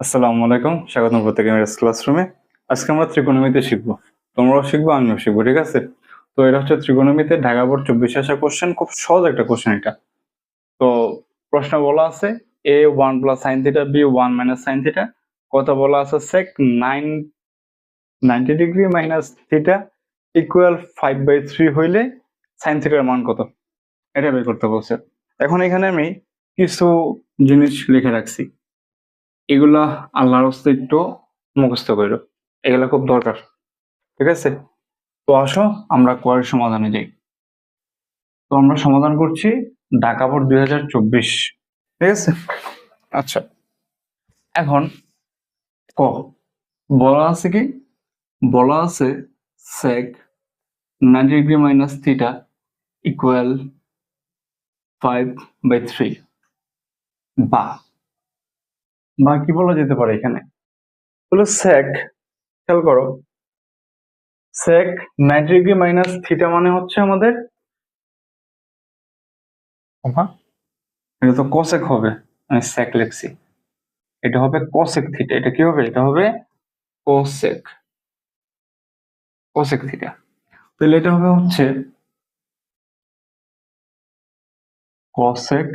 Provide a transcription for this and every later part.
আসসালামু আলাইকুম, স্বাগতম প্রত্যেকে মেরাজ ক্লাসরুমে। আজকে আমরা ত্রিকোণমিতি শিখবো, তোমরাও শিখবো, আমিও শিখবো, ঠিক আছে? তো এটা হচ্ছে ত্রিকোণমিতি ঢাকা বোর্ড 24 আসা কোশ্চেন, খুব সহজ একটা কোশ্চেন এটা। তো প্রশ্ন বলা আছে a 1 plus sine theta b 1 minus sine theta, কথা বলা আছে sec 90 degree minus theta equal 5/3 হইলে সাইন থিটার মান কত, এটা বের করতে বলছে। এখন এখানে আমি কিছু জিনিস লিখে রাখছি, এগুলা আল্লাহর হস্তে একটু মুখস্থ করো, এগুলা খুব দরকার, ঠিক আছে? তো আসো আমরা কোয়ারির সমাধানে যাই। তো আমরা সমাধান করছি ঢাকা বোর্ড 2024, ঠিক আছে? আচ্ছা, এখন ক বলা আছে কি, বলা আছে sec 90 degree minus theta equal 5/3, বা বা কি বলা যেতে পারে এখানে, হলো sec, খেয়াল করো, sec 90 ডিগ্রি মাইনাস থিটা মানে হচ্ছে আমাদের, এটা তো cosec হবে, আমি sec লিখছি, এটা হবে cosec থিটা, এটা কি হবে, এটা হবে cosec cosec থিটা। তাহলে এটা হবে হচ্ছে cosec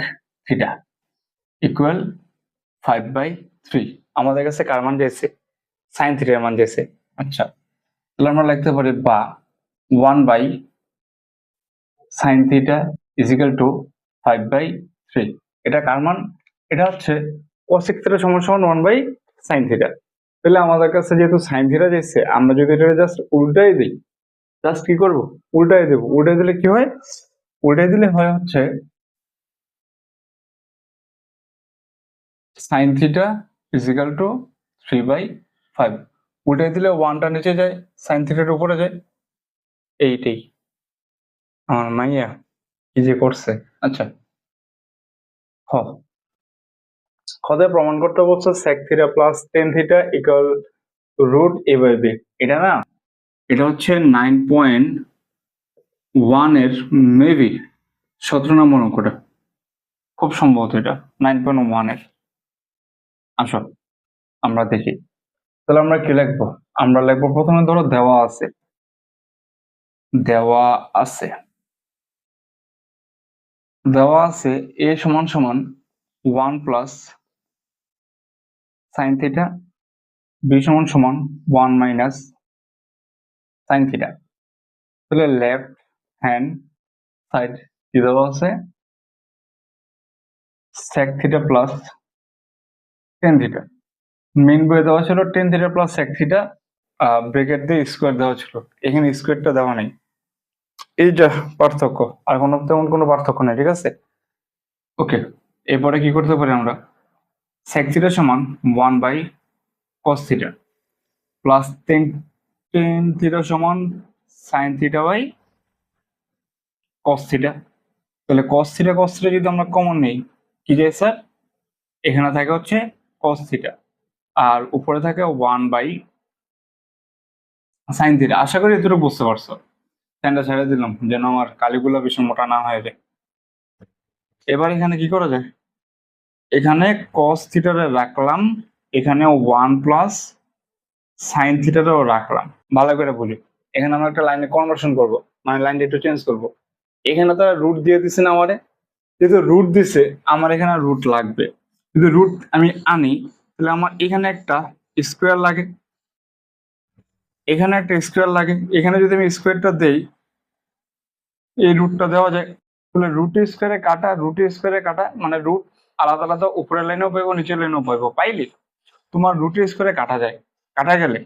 থিটা ইকুয়াল 5/3। আমাদের কাছে কার মান চাইছে, সাইন থিটার মান চাইছে। আচ্ছা, তাহলে আমরা লিখতে পারি বা 1 sine theta is equal two 5/3। এটা কার মান, এটা হচ্ছে cosec থিটা সমান সমান 1 সাইন থিটা। তাহলে আমাদের কাছে যেহেতু সাইন থিটা চাইছে, আমরা যদি এটা জাস্ট উল্টাই দিই, জাস্ট কি করব, উল্টাই দেব, উল্টাই দিলে কি হয়, উল্টাই দিলে হয় হচ্ছে sine theta is equal to 3/5। উল্টাই দিলে ওয়ানটা নিচে যায়, সাইন থিটার উপরে যায়। এইটাই আমার মাইয়া কি যে করছে। আচ্ছা, খ খতে প্রমাণ করতে বলছে sec theta plus tan theta equal root a/b। এটা না, এটা হচ্ছে 9.1 এর মেবি 17 নম্বর অঙ্কটা, খুব সম্ভবত এটা 9.1 এর। আসো আমরা দেখি, তাহলে আমরা কি লিখবো, আমরা লিখবো প্রথমে ধরো দেওয়া আছে, দেওয়া আছে দেওয়া আছে a সমান সমান 1 প্লাস সাইন থিটা, b সমান সমান 1 মাইনাস সাইন থিটা। তাহলে লেফট হ্যান্ড সাইড কি দেওয়া আছে, sec theta plus tan theta. Main বইয়ে দেওয়া ছিল tan theta plus sec theta, bracket দিয়ে স্কোয়ার দেওয়া ছিল, এখানে স্কোয়ারটা দেওয়া নেই। এইটা পার্থক্য, আর কোনো তেমন কোনো পার্থক্য নেই, ঠিক আছে? ওকে, এরপরে কি করতে পারি আমরা, sec থিটা সমান 1 cos theta plus tan theta সমান সাইন থিটা cos থিটা। তাহলে cos থিটা যদি আমরা কমন নেই, কি যায় স্যার, এখানে থাকে হচ্ছে cos থিটা আর উপরে থাকে 1 সাইন থিটা। আশা করি এতটুকু বুঝতে পারছো। ফ্যানটা ছেড়ে দিলাম যেন আমার কালিগুলো বেশি মোটা না হয়ে যায়। এবার এখানে কি করা যায়, এখানে cos থিটাটা রাখলাম, এখানে 1 প্লাস সাইন থিটাটাও রাখলাম। ভালো করে বলি, এখানে আমরা একটা লাইনে কনভার্সন করব, মানে লাইনটা একটু চেঞ্জ করব। এখানে তারা রুট দিয়ে দিছে না আমারে, যেহেতু রুট দিছে আমার এখানে রুট লাগবে। যদি রুট আমি আনি, তাহলে আমার এখানে একটা স্কোয়ার লাগে, এখানে একটা স্কোয়ার লাগে, এখানে যদি আমি স্কোয়ারটা দেই, এই রুটটা দেওয়া যায়। তাহলে রুট স্কোয়ারে কাটা, রুট স্কোয়ারে কাটা মানে রুট আলাদা আলাদা উপরের লাইনেও পাইবো, নিচের লাইনেও পাইবো, পাইলি তোমার রুট স্কোয়ারে কাটা যায়। কাটা গেলে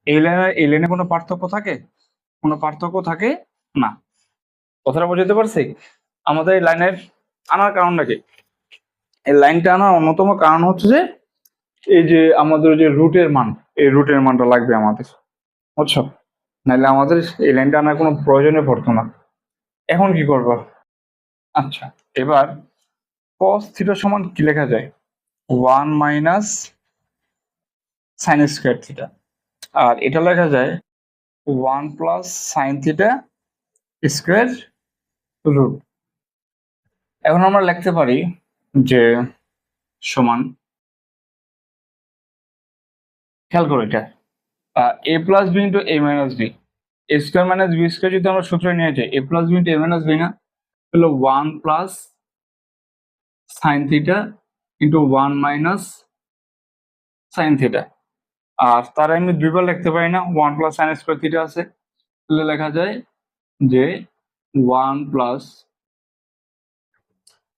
এই লাইনে কোনো পার্থক্য থাকে, কোনো পার্থক্য থাকে না। কথাটা বুঝতে পারছি? আমাদের এই লাইনের আনার কারণটা কি, এই লাইনটা আনার অন্যতম কারণ হচ্ছে যে এই যে আমাদের যে রুটের মান, এই রুটের মানটা লাগবে আমাদের, বুঝছো? নাহলে আমাদের এই লাইনটা আনার কোনো প্রয়োজনে পড়তো না। এখন কি করবো, আচ্ছা এবার cos থিটা সমান কি লেখা যায়, 1 মাইনাস সাইন স্কোয়ার থিটা, আর এটা লেখা যায় 1 plus sine theta square root. এখন আমরা লিখতে পারি যে সমান খেয়াল করো এটা, A plus B into A minus B, A square minus B square যদি আমরা সূত্রে নিয়ে যাই, A plus B into A minus B না, হলো 1 plus sine theta into 1 minus sine theta. আর তার আমি দুইবার লিখতে পারি না, 1 প্লাস সাইন স্কোয়ার থিটা আছে, তাহলে লেখা যায় যে 1 plus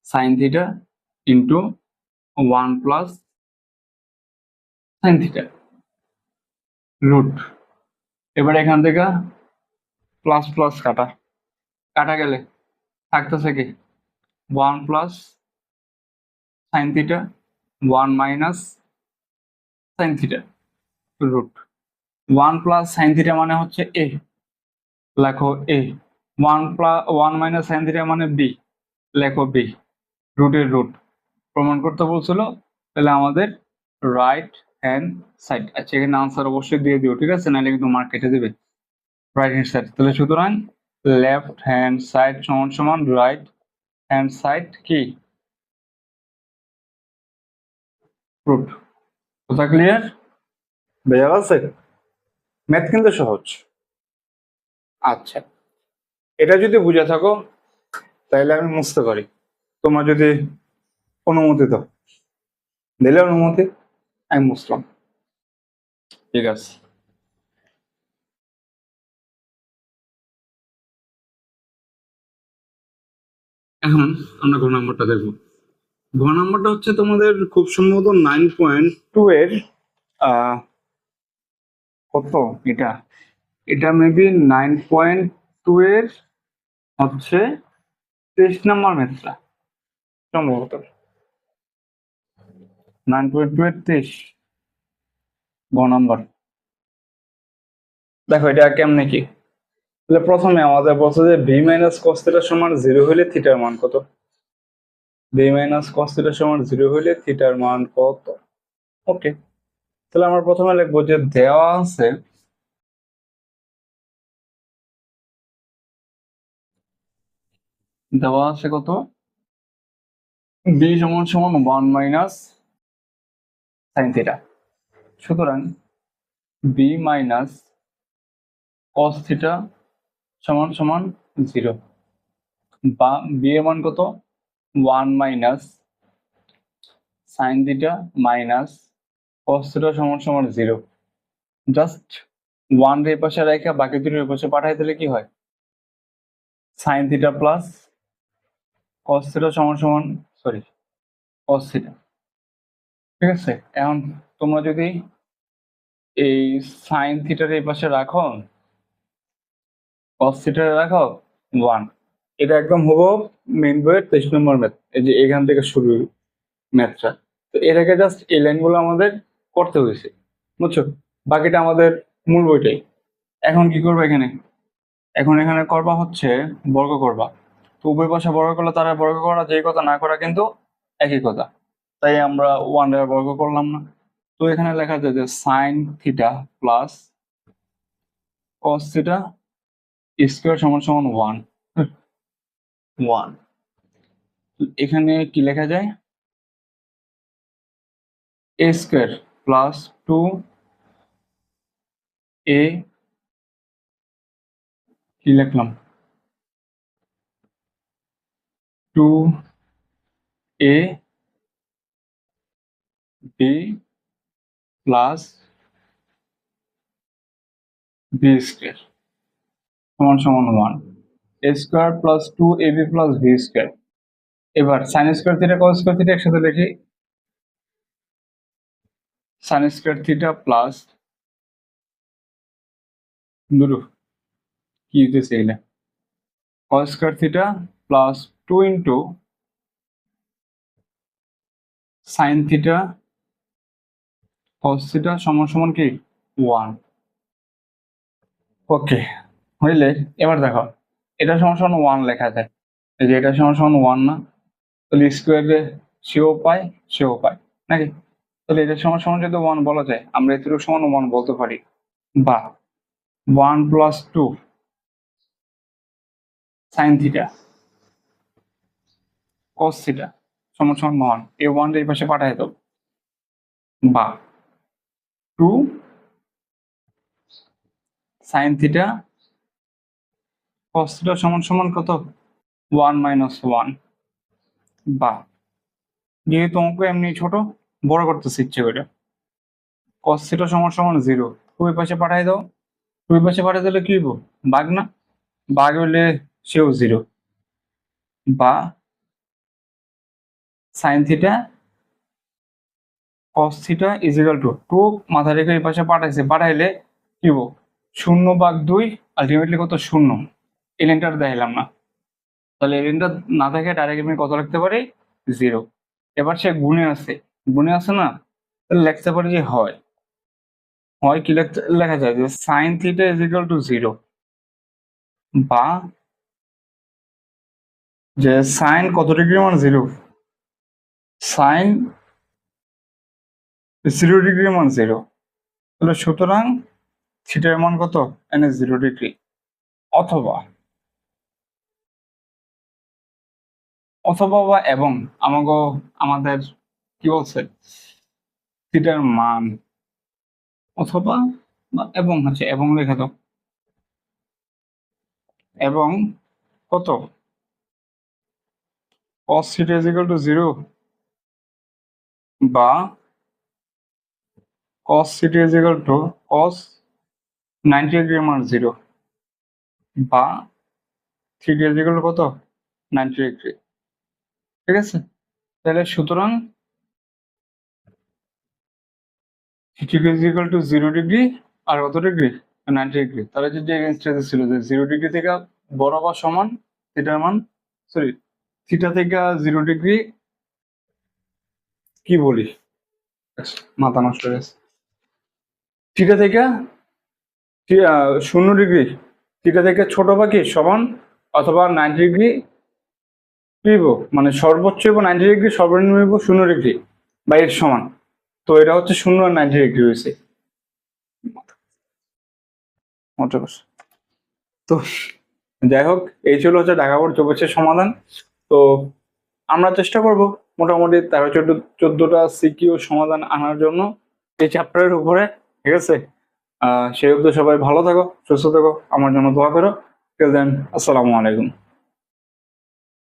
sine theta into 1 plus sine theta root. এবার এখান থেকে প্লাস প্লাস কাটা, কাটা গেলে থাকতেছে কি 1 plus sine theta 1 minus sine theta root. 1 plus sine theta মানে হচ্ছে এ, লেখো এ। 1 মাইনাস সাইন থিটা মানে বি, লেখো বি। রুটের রুট প্রমাণ করতে বলছিল, তাহলে আমাদের রাইট হ্যান্ড সাইড। আচ্ছা এখানে আনসার অবশ্যই দিয়ে দিও, ঠিক আছে, নাহলে কিন্তু মার্ক কেটে দেবে। রাইট হ্যান্ড সাইড, তাহলে সুতরাং লেফট হ্যান্ড সাইড সমান সমান রাইট হ্যান্ড সাইড কি রুট। কথা ক্লিয়ার? বোঝা গেছে? ম্যাথ কিন্তু সহজ। আচ্ছা এটা যদি বুঝে থাকো তাহলে আমি মুছতে পারি, তোমার যদি অনুমতি দাও, দিলে অনুমতি আমি মুছলাম, ঠিক আছে। এখন আমরা ঘ নাম্বারটা দেখবো। ঘ নাম্বারটা হচ্ছে তোমাদের খুব সম্ভবত 9.2 এর কত এটা, এটা মেবি 9.2 এর হচ্ছে 23 নম্বর ম্যাথটা সম্ভবত, 9.2 এর 23 ঘ নাম্বার। দেখো এটা কেমনে কি, তাহলে প্রথমে আমাদের বলছে যে ভি মাইনাস কস থিটা সমান 0 হলে থিটার মান কত, ভি মাইনাস কস থিটা সমান 0 হলে থিটার মান কত। ওকে, তাহলে আমরা প্রথমে লিখবো যে দেওয়া আছে কত, বি সমান সমান 1 মাইনাস সাইন থিটা। সুতরাং বি মাইনাস কস থিটা সমান সমান 0, বা বি এর মান কত 1 minus sine theta minus cos theta সমান সমান 0। জাস্ট 1 এর পাশে রেখে বাকি দুটোর পাশে পাঠাই দিলে কি হয়, sine theta plus cos theta সমান সমান, সরি, কস থিটা। ঠিক আছে, এখন তোমরা যদি এই সাইন থিটার এই পাশে রাখো, কস থিটার রাখো 1, এটা একদম হবো মেইন বইয়ের 23 নম্বর ম্যাথ, এই যে এখান থেকে শুরু ম্যাথটা। তো এর আগে জাস্ট এই লাইনগুলো আমাদের করতে হয়েছে, বুঝছো, বাকিটা আমাদের মূল বইটাই। এখন কি করবো এখানে, এখন এখানে করবা হচ্ছে বর্গ করবা। তো উভয় পাশে বর্গ করলে তারা বর্গ করা যেই কথা, না করা কিন্তু একই কথা, তাই আমরা 1 দ্বারা বর্গ করলাম না। তো এখানে লেখা যায় যে sine theta plus cos theta square সমান সমান 1। এখানে কি লেখা যায়, এ স্কোয়ার প্লাস 2a, কি লিখলাম 2a b plus B square সমান সমান 1, A square plus 2ab plus B square. এবার sine square theta cos square theta একসাথে লিখি, সাইন স্কোয়ার থিটা প্লাস দুটো কি হইতেছে এগুলা, কস square theta plus 2 into sine theta cos theta সমান সমান কি 1। ওকে হইলে এবার দেখো এটা সমান সমান 1 লেখা যায়, এই যে এটা সমান সমান 1 না, তাহলে স্কোয়ারে সেও পায় সেও পায় নাকি, তাহলে এটা সমান সমান যদি 1 বলা যায়, আমরা এটুকু সমান 1 বলতে পারি, বা 1 plus 2 sine theta cos theta সমান সমান 1, এই 1 এই পাশে পাঠাই দাও, বা 2 সাইন থিটা কস থিটা সমান সমান কত 1 - 1, বা যেহেতু অঙ্ক এমনি ছোট বড় করতেছে ইচ্ছে করে, কস থিটা সমান সমান 0, ওই পাশে পাঠাই দাও। ওই পাশে পাঠিয়ে দিলে কি হইব, ভাগ না, ভাগ হইলে সেও 0, বা sine theta cos theta is equal two 2, মাথা রেখে এই পাশে পাঠাইলে কি হবো 0/2, আলটিমেটলি কত 0, এই লাইনটা দেখাইলাম না, তাহলে এই লাইনটা না থাকে ডাইরেক্ট আমি কত লিখতে পারি 0। এবার সে গুণে আছে না, তাহলে লিখতে পারি যে হয় কি লেখা যায় যে sine theta is equal to 0, বা যে সাইন কত ডিগ্রি মান 0, সাইন 0 ডিগ্রি মান 0, তাহলে সুতরাং থিটার মান কত এনে 0 ডিগ্রি। অথবা অথবা বা এবং আমাদের কি বলছে থিটার মান, অথবা বা এবং হচ্ছে এবং লেখা দাও, এবং কত cos theta is equal to 0, বা cos theta is equal two cos 90 degree মান 0, বা থিটা ইজ ইকুয়াল টু কত 90 ডিগ্রি। ঠিক আছে, তাহলে সুতরাং theta is equal to 0 degree আর কত ডিগ্রি 90 ডিগ্রি। তাহলে যদি এগেইনস্ট ছিল যে 0 ডিগ্রি থেকে বড় বা সমান থিটার মান, সরি থিটা থেকে 0 ডিগ্রি কি বলি, মাথা নষ্ট হয়ে গেছে, থিটা থেকে 0 ডিগ্রি, থিটা থেকে ছোট বা কি সমান, অথবা 90 ডিগ্রি নিব, মানে সর্বোচ্চ এবং 90 ডিগ্রি, সর্বনিম্ন নিব 0 ডিগ্রি বা এর সমান। তো এটা হচ্ছে 0 আর 90 ডিগ্রি হয়েছে। তো যাই হোক, এই ছিল হচ্ছে ঢাকা বোর্ড 24 সমাধান। তো আমরা চেষ্টা করব মোটামুটি 13-14টা সিকিউ সমাধান আনার জন্য এই চ্যাপ্টারের উপরে। ঠিক আছে, সেই অবধি সবাই ভালো থাকো, সুস্থ থাকো, আমার জন্য দোয়া করো। টিল দেন, আসসালামু আলাইকুম।